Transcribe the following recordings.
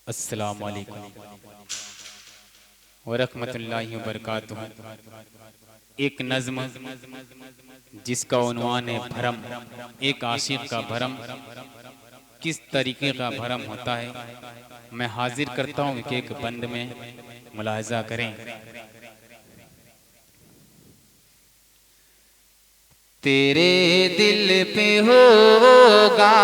अस्सलामु अलैकुम व रहमतुल्लाहि व बरकातुहू। एक नज़्म जिसका उन्वान है भरम। एक आशिक का भरम किस तरीके का भरम होता है, मैं हाजिर करता हूँ कि एक बंद में मुलाहिज़ा करें। तेरे दिल पे होगा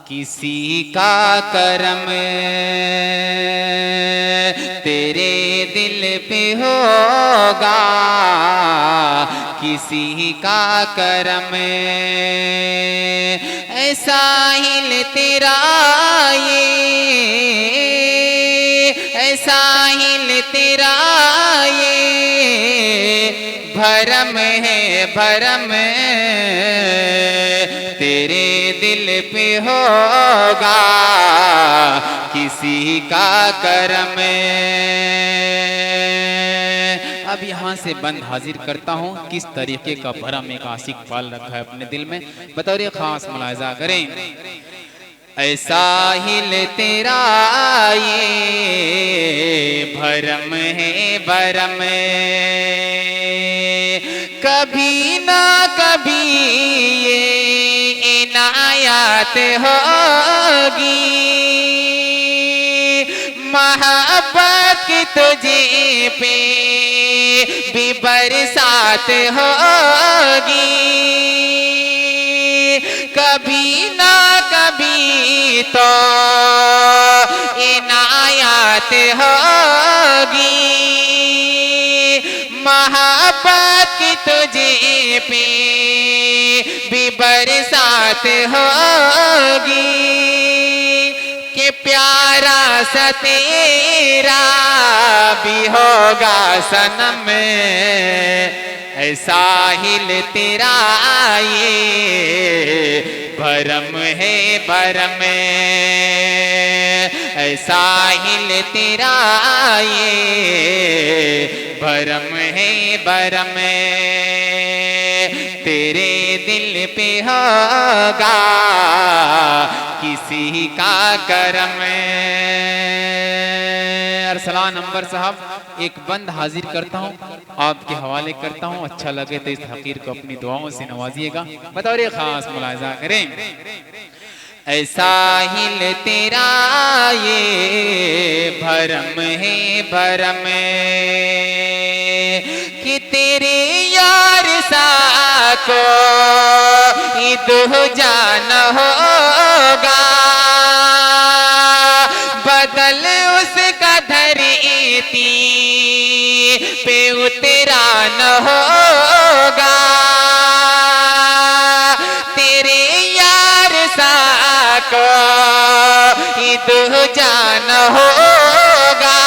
किसी का करम, तेरे दिल पे होगा किसी का करम। ऐसा हिल तेरा ये, ऐसा हिल तेरा ये भरम है भरम, तेरे दिल पे होगा किसी का करम। अब यहाँ से बंद हाजिर करता हूँ किस तरीके का भरम एक आशिक पाल रखा है अपने दिल में, बतौर खास मुलाहिज़ा करें। ऐसा हिल तेरा ये भरम है भरम, कभी ना कभी ये इनायत होगी, मोहब्बत की तुझे पे भी बरसात होगी। कभी ना कभी तो इनायत होगी, मोहब्बत की तुझे पे भी बरसात होगी। कि प्यारा सा तेरा भी होगा सनम, ऐसा हिल तेरा ये भरम है भरम, ऐसा हिल तेरा ये भरम है भरम, तेरे दिल पे होगा किसी का करम। अरसलान अंबर साहब एक बंद हाजिर करता हूँ, आपके हवाले करता हूँ। अच्छा लगे तो इस हकीर को अपनी दुआओं से नवाजिएगा, बतौर खास मुलाहिज़ा करें। ऐसा हिल तेरा ये भरम है भरम, कि तेरे यार सा को दो जान होगा, बदल उसका धरती पे उतरा न होगा। तेरे यार सा को दो जान होगा,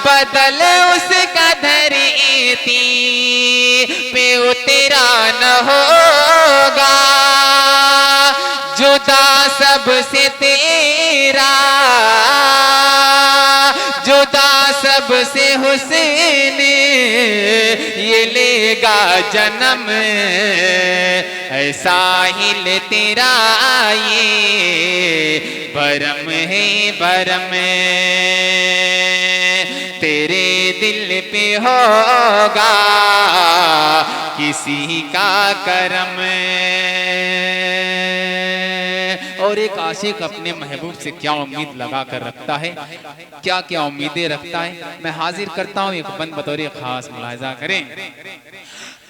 बदल उसका धरती पे उतरा न होगा। जुदा सबसे तेरा, जुदा सबसे हुस्न ये लेगा जन्म, ऐसा हिल तेरा ये भरम है भरम, तेरे दिल पे होगा किसी का करम। और एक आशिक अपने महबूब से क्या उम्मीद लगा कर रखता है, क्या क्या उम्मीदें रखता है, मैं हाजिर करता हूँ एक बंद बतौर खास मुलाहिज़ा करें।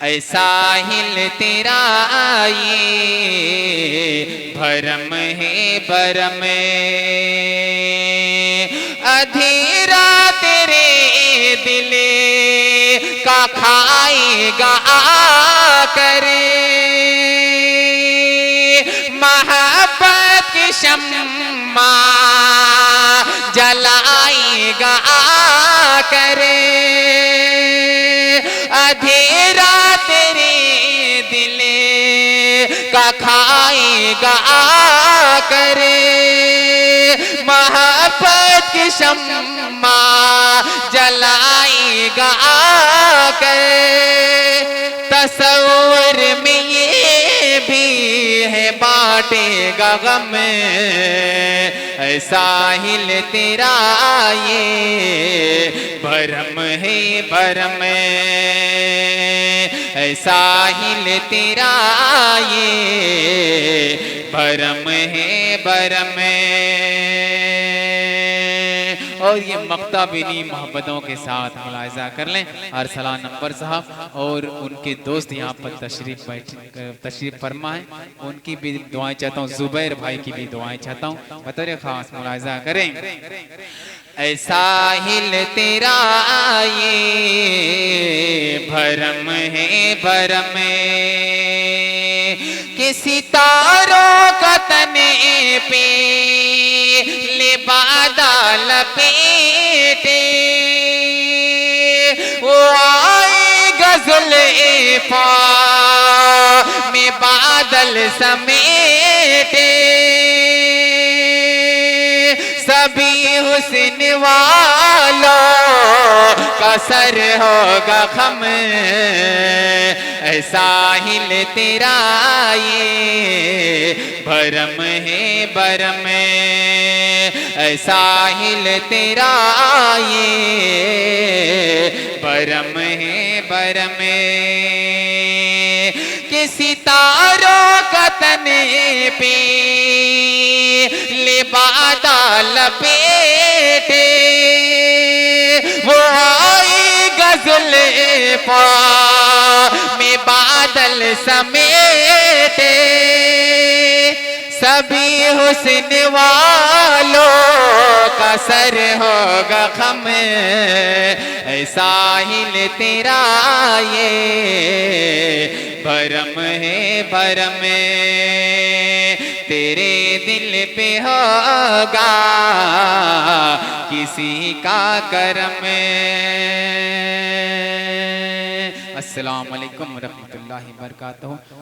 ऐसा हिल तेरा ये भरम है भरम, अधीरा तेरे दिल का खाएगा आकर, मोहब्बत की शम्मा जलाएगा आकर, अधेरा तेरे दिल का खाएगा आकर, मोहब्बत की शम्मा जलाएगा आकर। तस्वुर में ये भी है बात काटेगा गम, साहिल तेरा ये भरम है भरम, साहिल तेरा ये भरम है भरम। और ये मक्ताबिनी मोहब्बतों के साथ मुलाहिजा कर लें अरसलान नंबर साहब और उनके दोस्त यहाँ पर तशरीफ फरमा है, उनकी भी दुआएं चाहता हूँ, जुबैर भाई की भी दुआएं चाहता हूँ, बतौर खास मुलाहिजा करें। साहिल तेरा ये भरम है भरम, कि सितारों का तने पे ले बादा लपेटे, वो आए गजल पा में बादल समेटे, सभी हुस्न वालों का सर होगा खम, साहिल तेरा ये भरम है भरम, साहिल तेरा ये भरम है भरम, कि सितारों का तने पे लिबादा लपेटे, वो आई गजल पा में बादल समेटे, सभी हुस्न वालों का सर होगा खम, साहिल तेरा ये भरम है भरम, तेरे दिल पे होगा किसी का करम। अस्सलाम वालेकुम रहमतुल्लाहि व बरकातहू।